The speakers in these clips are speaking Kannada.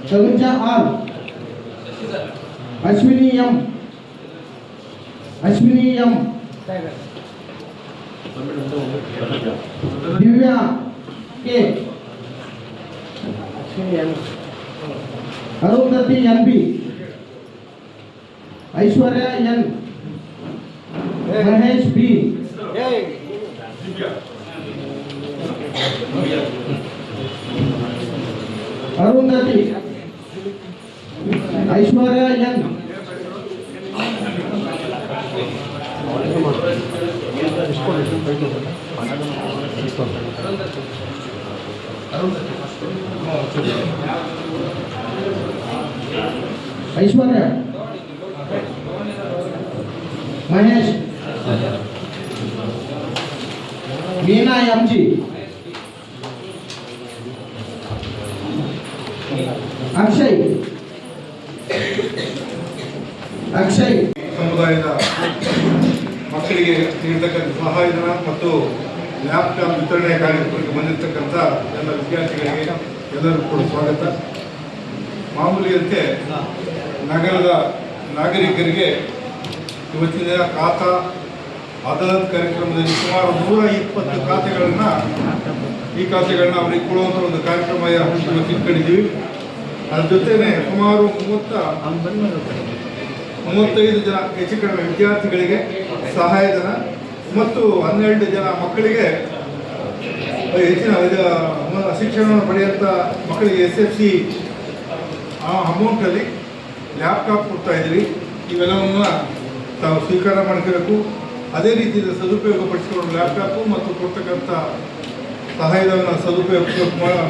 Tanuja R, Ashwini M, Divya K, Arundhati N B, Aishwarya N, Mahesh B, Arundhati, Aishwarya N, Aishwarya, Mahesh, Meena M G, Akshay ಸಮುದಾಯದ ಮಕ್ಕಳಿಗೆ ನೀಡತಕ್ಕಂಥ ಸಹಾಯಧನ ಮತ್ತು ಲ್ಯಾಪ್ಟಾಪ್ ವಿತರಣೆ ಕಾರ್ಯಕ್ರಮಕ್ಕೆ ಬಂದಿರತಕ್ಕಂಥ ಎಲ್ಲ ವಿದ್ಯಾರ್ಥಿಗಳಿಗೆ ಎಲ್ಲರೂ ಕೂಡ ಸ್ವಾಗತ. ಮಾಮೂಲಿಯಂತೆ ನಗರದ ನಾಗರಿಕರಿಗೆ ಇವತ್ತಿನ ದಿನ ಖಾತಾ ಅದಾಲತ್ ಕಾರ್ಯಕ್ರಮದಲ್ಲಿ ಸುಮಾರು 120 ಖಾತೆಗಳನ್ನು ಅವರಿಗೆ ಕೊಡುವಂಥ ಒಂದು ಕಾರ್ಯಕ್ರಮ ಇವತ್ತು ಇಟ್ಕೊಂಡಿದ್ದೀವಿ. ಅದ್ರ ಜೊತೆನೆ ಸುಮಾರು 35 ಜನ ಹೆಚ್ಚು ಕಡಿಮೆ ವಿದ್ಯಾರ್ಥಿಗಳಿಗೆ ಸಹಾಯಧನ ಮತ್ತು 12 ಜನ ಮಕ್ಕಳಿಗೆ ಹೆಚ್ಚಿನ ಶಿಕ್ಷಣವನ್ನು ಪಡೆಯುವಂಥ ಮಕ್ಕಳಿಗೆ SFC ಅಮೌಂಟಲ್ಲಿ ಲ್ಯಾಪ್ಟಾಪ್ ಕೊಡ್ತಾ ಇದ್ದೀವಿ. ಇವೆಲ್ಲವನ್ನು ತಾವು ಸ್ವೀಕಾರ ಮಾಡ್ಕೋಬೇಕು. ಅದೇ ರೀತಿಯ ಸದುಪಯೋಗ ಪಡಿಸಿಕೊಂಡು ಲ್ಯಾಪ್ಟಾಪು ಮತ್ತು ಕೊಡ್ತಕ್ಕಂಥ ಸಹಾಯಧನ ಸದುಪಯೋಗ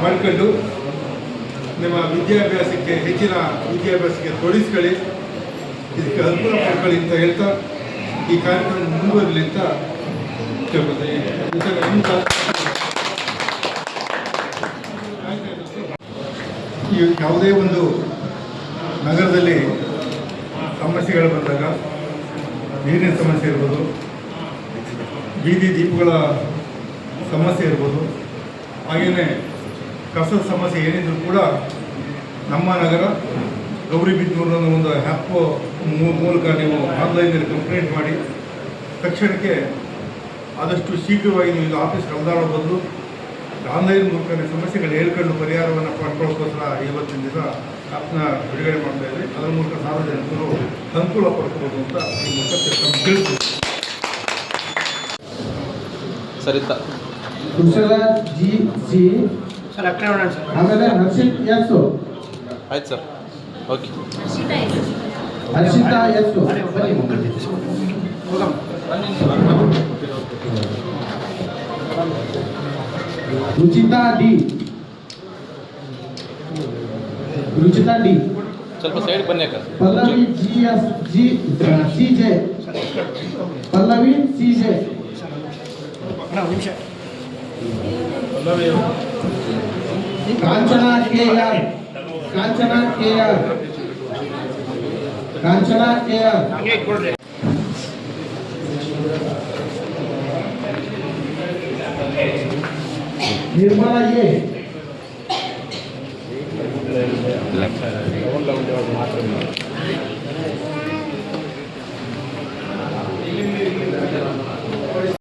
ಮಾಡಿಕೊಂಡು ನಿಮ್ಮ ವಿದ್ಯಾಭ್ಯಾಸಕ್ಕೆ ಹೆಚ್ಚಿನ ವಿದ್ಯಾಭ್ಯಾಸಕ್ಕೆ ತೊಡಗಿಸ್ಕೊಳ್ಳಿ, ಇದಕ್ಕೆ ಅನುಕೂಲ ಮಾಡ್ಕೊಳ್ಳಿ ಅಂತ ಹೇಳ್ತಾ ಈ ಕಾರ್ಯಕ್ರಮ ಮುಂದುವರಲಿ ಅಂತ ಕೇಳ್ಕೊತೀನಿ. ಯಾವುದೇ ಒಂದು ನಗರದಲ್ಲಿ ಸಮಸ್ಯೆಗಳು ಬಂದಾಗ ನೀರಿನ ಸಮಸ್ಯೆ ಇರ್ಬೋದು, ಬೀದಿ ದೀಪಗಳ ಸಮಸ್ಯೆ ಇರ್ಬೋದು, ಹಾಗೆಯೇ ಕಸದ ಸಮಸ್ಯೆ ಏನಿದ್ರು ಕೂಡ ನಮ್ಮ ನಗರ ಗೌರಿಬಿದನೂರಿನ ಒಂದು ಆ್ಯಪ್ ಮೂಲಕ ನೀವು ಆನ್ಲೈನಲ್ಲಿ ಕಂಪ್ಲೇಂಟ್ ಮಾಡಿ ತಕ್ಷಣಕ್ಕೆ ಆದಷ್ಟು ಶೀಘ್ರವಾಗಿ ನೀವು ಇದು ಆಫೀಸ್ಗೆ ಅಲ್ದಾಡೋ ಬದಲು ಆನ್ಲೈನ್ ಮೂಲಕ ಸಮಸ್ಯೆಗಳು ಹೇಳ್ಕೊಂಡು ಪರಿಹಾರವನ್ನು ಪಡ್ಕೊಳ್ಳೋಕ್ಕೋಸ್ಕರ ಇವತ್ತಿನ ದಿನ ಆ್ಯಪ್ನ ಬಿಡುಗಡೆ ಮಾಡ್ತಾ ಇದ್ವಿ. ಅದರ ಮೂಲಕ ಸಾರ್ವಜನಿಕರು ಅನುಕೂಲ ಪಡ್ಕೋಬೋದು ಅಂತ ಈ ಮೂಲಕ ತಿಳಿಸ್ತೀವಿ. ಸರಿತಾ ಜಿ ಸಿ ಸರ್ ಆಮೇಲೆ ಹರ್ಷಿತ್ ಎಸ್ ಆಯ್ತು sir, okay. Harshita S, Ruchita D, ಸ್ವಲ್ಪ ಸೈಡ್ ಬನ್ನಿ ಅಕ್ಕ. Pallavi G S G C J, Pallavi C J, Kanchana K R, Nirmala A,